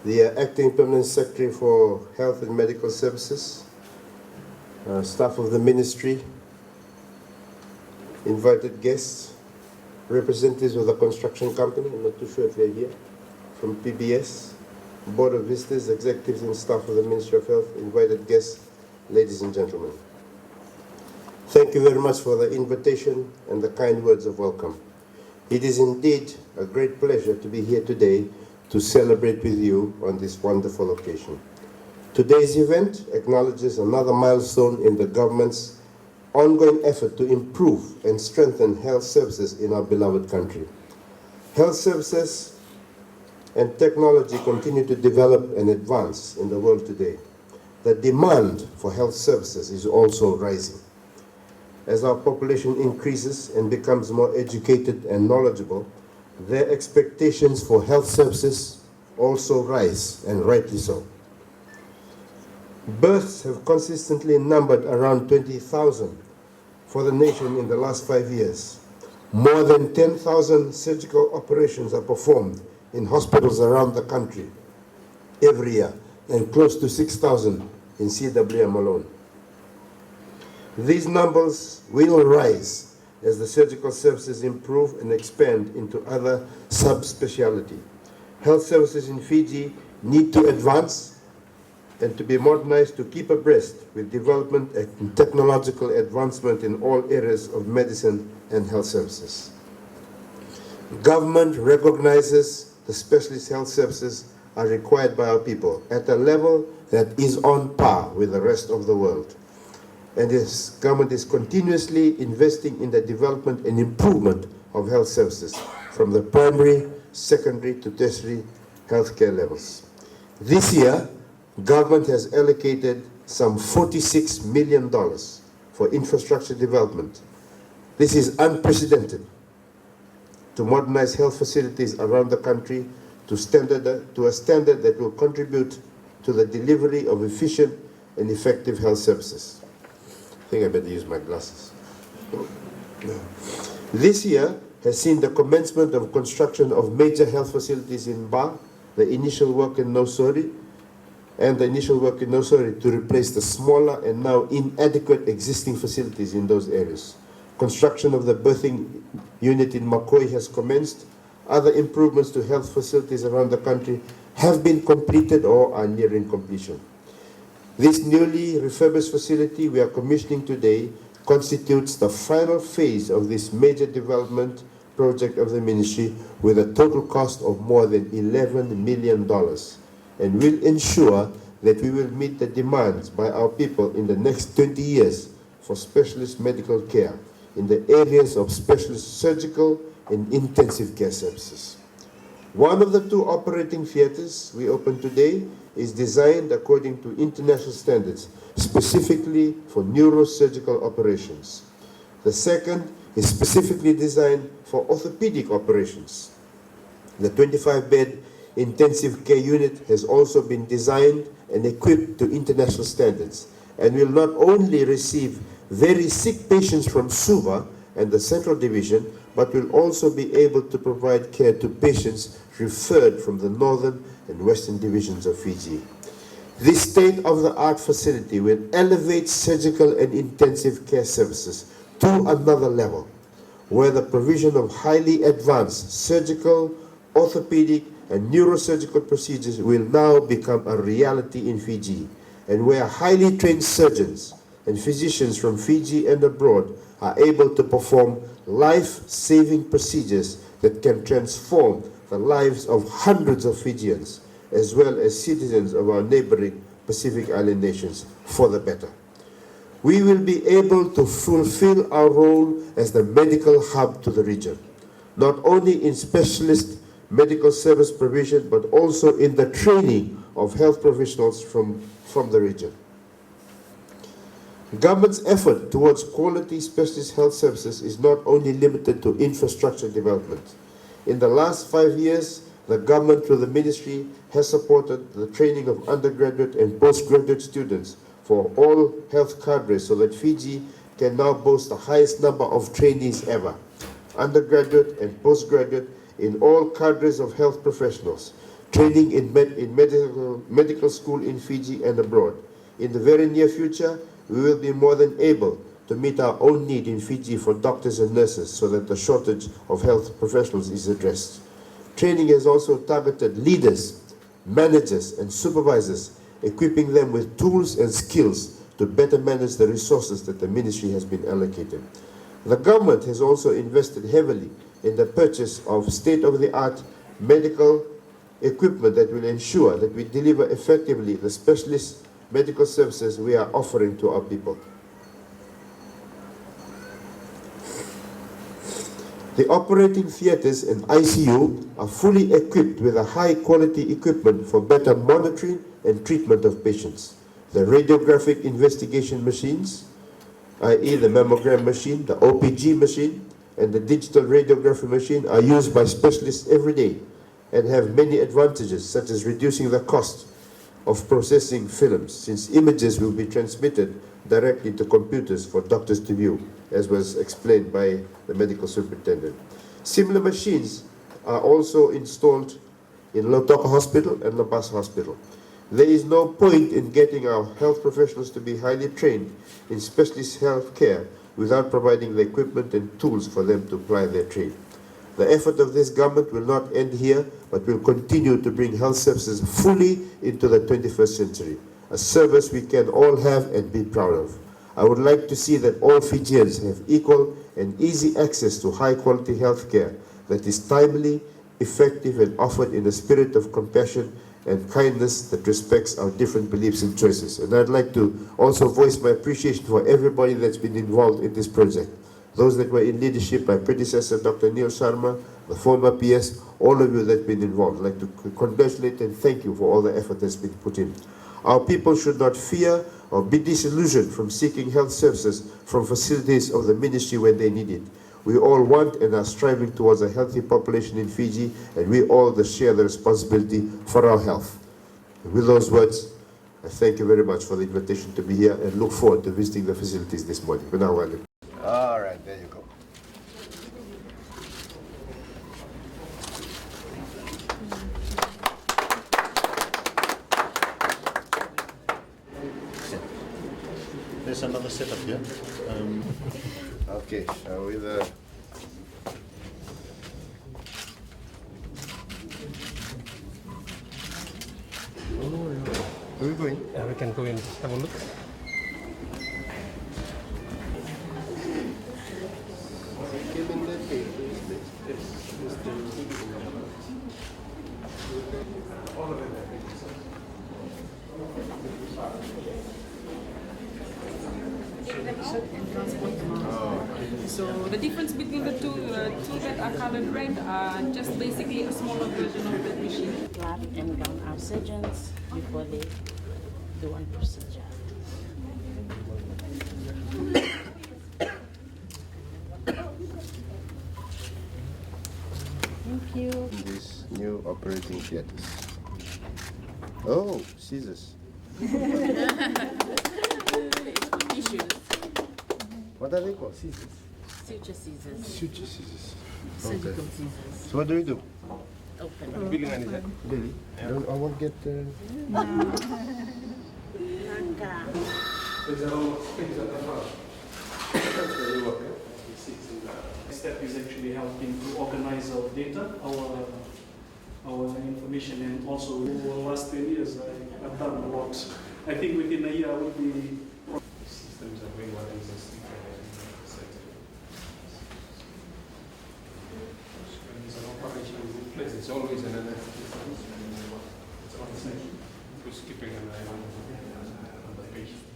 the Acting Permanent Secretary for Health and Medical Services, staff of the Ministry, invited guests, representatives of the construction company, I'm not too sure if they're here, from PBS, Board of Visitors, executives and staff of the Ministry of Health, invited guests, ladies and gentlemen. Thank you very much for the invitation and the kind words of welcome. It is indeed a great pleasure to be here today to celebrate with you on this wonderful occasion. Today's event acknowledges another milestone in the government's ongoing effort to improve and strengthen health services in our beloved country. Health services and technology continue to develop and advance in the world today. The demand for health services is also rising. As our population increases and becomes more educated and knowledgeable, their expectations for health services also rise, and rightly so. Births have consistently numbered around 20,000 for the nation in the last 5 years. More than 10,000 surgical operations are performed in hospitals around the country every year, and close to 6,000 in CWM alone. These numbers will rise as the surgical services improve and expand into other subspecialty. Health services in Fiji need to advance and to be modernized to keep abreast with development and technological advancement in all areas of medicine and health services. Government recognizes the specialist health services are required by our people at a level that is on par with the rest of the world. And this government is continuously investing in the development and improvement of health services from the primary, secondary to tertiary healthcare levels. This year, government has allocated some $46 million for infrastructure development. This is unprecedented to modernize health facilities around the country to a standard that will contribute to the delivery of efficient and effective health services. I think I better use my glasses. This year has seen the commencement of construction of major health facilities in Ba, the initial work in Nosori, to replace the smaller and now inadequate existing facilities in those areas. Construction of the birthing unit in Makoi has commenced. Other improvements to health facilities around the country have been completed or are nearing completion. This newly refurbished facility we are commissioning today constitutes the final phase of this major development project of the ministry with a total cost of more than $11 million and will ensure that we will meet the demands by our people in the next 20 years for specialist medical care in the areas of specialist surgical and intensive care services. One of the 2 operating theaters we opened today is designed according to international standards, specifically for neurosurgical operations. The second is specifically designed for orthopedic operations. The 25-bed intensive care unit has also been designed and equipped to international standards and will not only receive very sick patients from Suva and the Central Division, but will also be able to provide care to patients referred from the Northern and Western Divisions of Fiji. This state-of-the-art facility will elevate surgical and intensive care services to another level, where the provision of highly advanced surgical, orthopedic, and neurosurgical procedures will now become a reality in Fiji, and where highly trained surgeons and physicians from Fiji and abroad are able to perform life-saving procedures that can transform the lives of hundreds of Fijians, as well as citizens of our neighboring Pacific Island nations, for the better. We will be able to fulfill our role as the medical hub to the region, not only in specialist medical service provision, but also in the training of health professionals from the region. Government's effort towards quality specialist health services is not only limited to infrastructure development. In the last 5 years, the government through the ministry has supported the training of undergraduate and postgraduate students for all health cadres so that Fiji can now boast the highest number of trainees ever, undergraduate and postgraduate in all cadres of health professionals, training in medical school in Fiji and abroad. In the very near future, we will be more than able to meet our own need in Fiji for doctors and nurses so that the shortage of health professionals is addressed. Training has also targeted leaders, managers and supervisors, equipping them with tools and skills to better manage the resources that the ministry has been allocated. The government has also invested heavily in the purchase of state-of-the-art medical equipment that will ensure that we deliver effectively the specialist medical services we are offering to our people. The operating theatres and ICU are fully equipped with a high-quality equipment for better monitoring and treatment of patients. The radiographic investigation machines, i.e. the mammogram machine, the OPG machine, and the digital radiography machine are used by specialists every day and have many advantages, such as reducing the cost of processing films, since images will be transmitted directly to computers for doctors to view, as was explained by the medical superintendent. Similar machines are also installed in Lautoka Hospital and La Paz Hospital. There is no point in getting our health professionals to be highly trained in specialist health care without providing the equipment and tools for them to apply their trade. The effort of this government will not end here, but will continue to bring health services fully into the 21st century, a service we can all have and be proud of. I would like to see that all Fijians have equal and easy access to high-quality health care that is timely, effective, and offered in a spirit of compassion and kindness that respects our different beliefs and choices. And I'd like to also voice my appreciation for everybody that's been involved in this project. Those that were in leadership, my predecessor, Dr. Neil Sharma, the former PS, all of you that have been involved. I'd like to congratulate and thank you for all the effort that's been put in. Our people should not fear or be disillusioned from seeking health services from facilities of the ministry when they need it. We all want and are striving towards a healthy population in Fiji, and we all share the responsibility for our health. And with those words, I thank you very much for the invitation to be here and look forward to visiting the facilities this morning. All right, there you go. There's another setup here. Okay, shall we Where are we going? Yeah, we can go and have a look. So the difference between the two that are colored red are just basically a smaller version of that machine. Blood and gown our surgeons before they do one procedure. Thank you. These new operating theaters. Oh, scissors. Tissues. What are they called? Scissors. Suture scissors. Suture scissors. Surgical scissors. So what do we do? Open. Really? I won't get. Naka. Step is actually helping to organize our data, our information, and also over the last 10 years I've done a lot. I think within a year I will be systems are doing what existing it's an operation in place. It's always an it's on the same. We're skipping an eye on the patient.